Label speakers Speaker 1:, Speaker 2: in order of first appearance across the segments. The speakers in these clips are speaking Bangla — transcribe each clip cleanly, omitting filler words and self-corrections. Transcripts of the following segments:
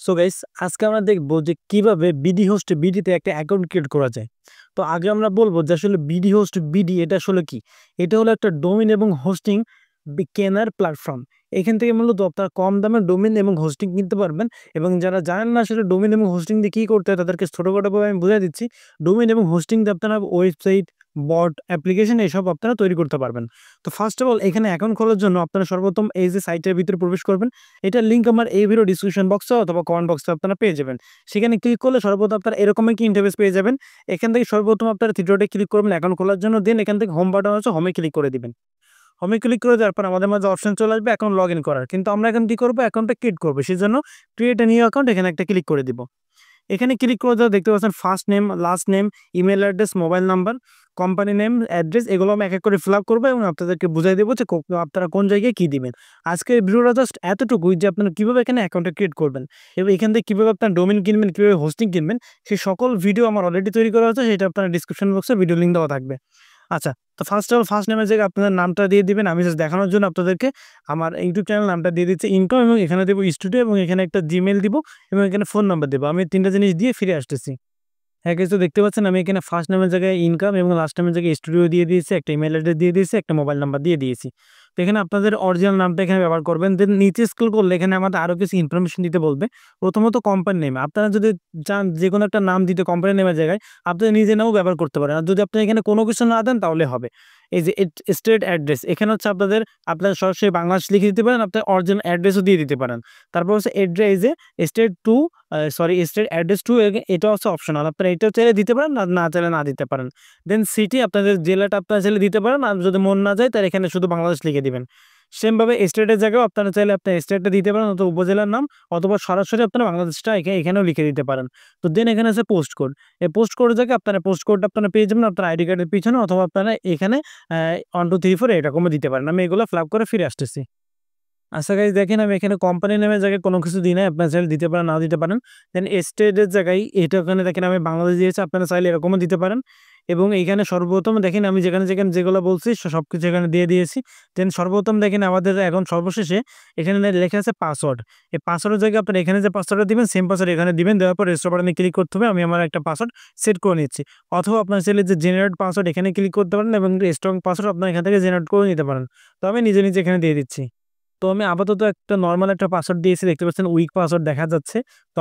Speaker 1: সো গাইস, আজকে আমরা দেখবো যে কিভাবে বিডি হোস্ট বিডিতে একটা অ্যাকাউন্ট ক্রিয়েট করা যায়। তো আগে আমরা বলবো যে আসলে বিডি হোস্ট বিডি এটা আসলে কি। এটা হলো একটা ডোমেইন এবং হোস্টিং কেনার প্ল্যাটফর্ম। এখান থেকে মূলত আপনারা কম দামে ডোমেইন এবং হোস্টিং কিনতে পারবেন। এবং যারা জানেন না আসলে ডোমেইন এবং হোস্টিং দিয়ে কী করতে হয়, তাদেরকে ছোটোখাটোভাবে আমি বুঝিয়ে দিচ্ছি। ডোমেইন এবং হোস্টিং দিয়ে আপনারা ওয়েবসাইট, বট, অ্যাপ্লিকেশন এসব আপনারা তৈরি করতে পারবেন। তো ফার্স্ট অফ অল এখানে অ্যাকাউন্ট খোলার জন্য আপনারা সর্বপ্রথম এই যে সাইটের ভিতরে প্রবেশ করবেন। এটার লিঙ্ক আমার এই ভিডিও ডিসক্রিপশন বক্সে অথবা কমেন্ট বক্সে আপনারা পেয়ে যাবেন। সেখানে ক্লিক করলে সর্বপ্রথম আপনারা এরকম একটি ইন্টারফেস পেয়ে যাবেন। এখান থেকে সর্বপ্রথম আপনারা থ্রি ডটে ক্লিক করবেন অ্যাকাউন্ট খোলার জন্য। দেন এখান থেকে হোম বাটন আছে, হোমে ক্লিক করে দিবেন। হোমে ক্লিক করে দেওয়ার পর আমাদের মাঝে অপশন চলে আসবে অ্যাকাউন্ট লগ ইন করার। কিন্তু আমরা এখন কি করবো, অ্যাকাউন্টটা ক্রিয়েট করবো। সেজন্য ক্রিয়েট এ নিউ অ্যাকাউন্ট এখানে একটা ক্লিক করে দিব। এখানে ক্লিক করে দেওয়া দেখতে পাচ্ছেন first name, last name, email address, mobile number, company name, address, এগুলো আমি এক এক করে ফিল আপ করবো এবং আপনাদেরকে বুঝাই দেবো যে আপনারা কোন জায়গায় কী দিবেন। আজকের ভিডিওটা জাস্ট এতটুকুই যে আপনারা কীভাবে এখানে অ্যাকাউন্টটা ক্রিয়েট করবেন এবং এখান থেকে কীভাবে আপনার ডোমেইন কিনবেন, কীভাবে হোস্টিং কিনবেন, সেই সকল ভিডিও আমার অলরেডি তৈরি করা আছে। সেটা আপনার ডিসক্রিপশন বক্সে ভিডিও লিঙ্ক দেওয়া থাকবে। আচ্ছা, তো ফার্স্ট অফ অল ফার্স্ট নেমের জায়গায় আপনাদের নামটা দিয়ে দিবেন। আমি জাস্ট দেখানোর জন্য আপনাদেরকে আমার ইউটিউব চ্যানেল নামটা দিয়ে দিচ্ছি ইনকাম, এবং এখানে দেবো স্টুডিও, এবং এখানে একটা জিমেল দিব এবং এখানে ফোন নাম্বার দেবো। আমি 3টা জিনিস দিয়ে ফিরে আসতেছি। হ্যাঁ গাইস, তো দেখতে পাচ্ছেন আমি এখানে ফার্স্ট নামের জায়গায় ইনকাম এবং লাস্ট নামের জায়গায় স্টুডিও দিয়ে দিয়েছি, একটা ইমেল অ্যাড্রেস দিয়ে দিয়েছি, একটা মোবাইল নাম্বার দিয়ে দিয়েছি। তো এখানে আপনাদের অরিজিনাল নামটা এখানে ব্যবহার করবেন। দেন নিচে স্ক্রল করলে এখানে আমাদের আরও কিছু ইনফরমেশন দিতে বলবে। প্রথমত কোম্পানি নেম, আপনারা যদি চান যে কোনো একটা নাম দিতে কোম্পানি নেমের জায়গায়, আপনারা নিজের নামও ব্যবহার করতে পারেন। আর যদি আপনি এখানে কোনো কিছু না দেন তাহলে হবে। এই যে স্টেট অ্যাড্রেস, এখানে হচ্ছে আপনারা সরাসরি বাংলাদেশ লিখে দিতে পারেন, আপনার অরিজিনাল অ্যাড্রেসও দিয়ে দিতে পারেন। তারপর হচ্ছে address, state to state address two, এটা হচ্ছে অপশনাল। আপনারা এটাও চাইলে দিতে পারেন, না চাইলে না দিতে পারেন। দেন সিটি, আপনাদের জেলাটা আপনারা চাইলে দিতে পারেন, আর যদি মন না যায় তাহলে এখানে শুধু বাংলাদেশ লিখে দিবেন। সেমভাবে স্টেটের জায়গাও আপনারা চাইলে আপনার স্টেটটা দিতে পারেন, অথবা উপজেলার নাম, অথবা সরাসরি আপনারা বাংলাদেশটা এখানেও লিখে দিতে পারেন। তো দেন এখানে আছে পোস্ট কোড। এই পোস্ট কোডের জায়গায় আপনারা পোস্ট কোডটা আপনারা পেয়ে যাবেন আপনার আইডি কার্ডের পিছনে, অথবা আপনারা এখানে 1 2 3 4 এরকমও দিতে পারেন। আমি এগুলো ফিল আপ করে ফিরে আসতেছি। আচ্ছা গাইস, দেখেন আমি এখানে কোম্পানি নেমের জায়গায় কোনো কিছু দিই নাই, আপনারা চাইলে দিতে পারেন, নাও দিতে পারেন। দেন স্টেটের জায়গায় এটা ওখানে দেখেন আমি বাংলাদেশ দিয়েছি, আপনারা চাইলে এরকমও দিতে পারেন। এবং এইখানে সর্বপ্রথম দেখেন আমি যেখানে যেগুলো বলছি সবকিছু এখানে দিয়ে দিয়েছি। দেন সর্বপ্রথম দেখেন আমাদের এখন সর্বশেষে এখানে লেখা আছে পাসওয়ার্ড। এই পাসওয়ার্ডের জায়গায় আপনারা এখানে যে পাসওয়ার্ডটা দিবেন সেম পাসওয়ার্ড এখানে দিবেন। দেওয়ার পর রেজিস্টার বাটনে ক্লিক করতে হবে। আমি আমার একটা পাসওয়ার্ড সেট করে নিচ্ছি। অথবা আপনার চাইলে যে জেনারেট পাসওয়ার্ড এখানে ক্লিক করতে পারেন, এবং স্ট্রং পাসওয়ার্ড আপনার এখান থেকে জেনারেট করে নিতে পারেন। তো আমি নিজে এখানে দিয়ে দিচ্ছি। তো আমি আপাতত একটা নরমাল একটা পাসওয়ার্ড দিয়েছি, দেখতে পাচ্ছেন উইক পাসওয়ার্ড দেখা যাচ্ছে। তো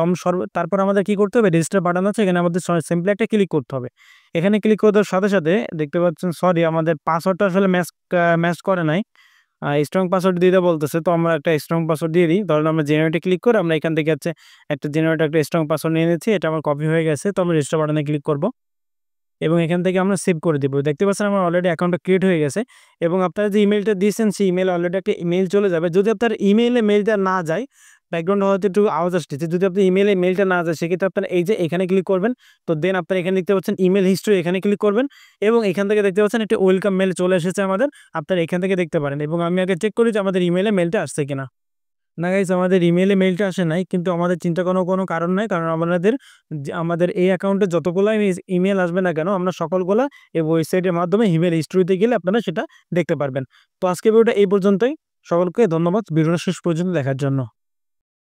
Speaker 1: তারপর আমাদের কি করতে হবে, রেজিস্টার বাটন আছে, এখানে আমাদের সিম্পলি একটা ক্লিক করতে হবে। এখানে ক্লিক করে দেওয়ার সাথে সাথে দেখতে পাচ্ছেন আমাদের পাসওয়ার্ডটা আসলে ম্যাচ করে নাই। স্ট্রং পাসওয়ার্ড দিতে বলতেছে, তো আমরা একটা স্ট্রং পাসওয়ার্ড দিয়ে দিই। ধরুন আমরা জেনারেটে ক্লিক করে আমরা এখান থেকে একটা স্ট্রং পাসওয়ার্ড নিয়ে নিচ্ছি। এটা আমার কপি হয়ে গেছে। তো আমরা রেজিস্টার বাটনে ক্লিক করব এবং এখান থেকে আমরা সেভ করে দিব। দেখতে পাচ্ছেন আমার অলরেডি অ্যাকাউন্টটা ক্রিয়েট হয়ে গেছে। এবং আপনারা যে ইমেলটা দিয়েছেন সেই ইমেলে অলরেডি একটা ইমেল চলে যাবে। যদি আপনার ইমেইলে মেইলটা না যায়, ব্যাকগ্রাউন্ডে হয়তো একটু আওয়াজ আসতেছে, যদি আপনার ইমেইলে মেইলটা না যায় সেক্ষেত্রে আপনারা এই যে এখানে ক্লিক করবেন। তো দেন আপনারা এখানে দেখতে পাচ্ছেন ইমেল হিস্ট্রি, এখানে ক্লিক করবেন এবং এখান থেকে দেখতে পাচ্ছেন একটা ওয়েলকাম মেল চলে এসেছে আমাদের। আপনারা এখান থেকে দেখতে পারেন, এবং আমি আগে চেক করি যে আমাদের ইমেইলে মেইলটা আসছে কিনা। না গাইস, আমাদের ইমেইলে মেইলটা আসে নাই, কিন্তু আমাদের চিন্তা করার কোনো কারণ নাই। কারণ আমাদের এই অ্যাকাউন্টে যতগুলো ইমেল আসবে না কেন, আমরা সকলগুলা এই ওয়েবসাইটের মাধ্যমে ইমেল হিস্ট্রিতে গেলে আপনারা সেটা দেখতে পারবেন। তো আজকে ভিডিওটা এই পর্যন্তই। সকলকে ধন্যবাদ ভিডিওটা শেষ পর্যন্ত দেখার জন্য।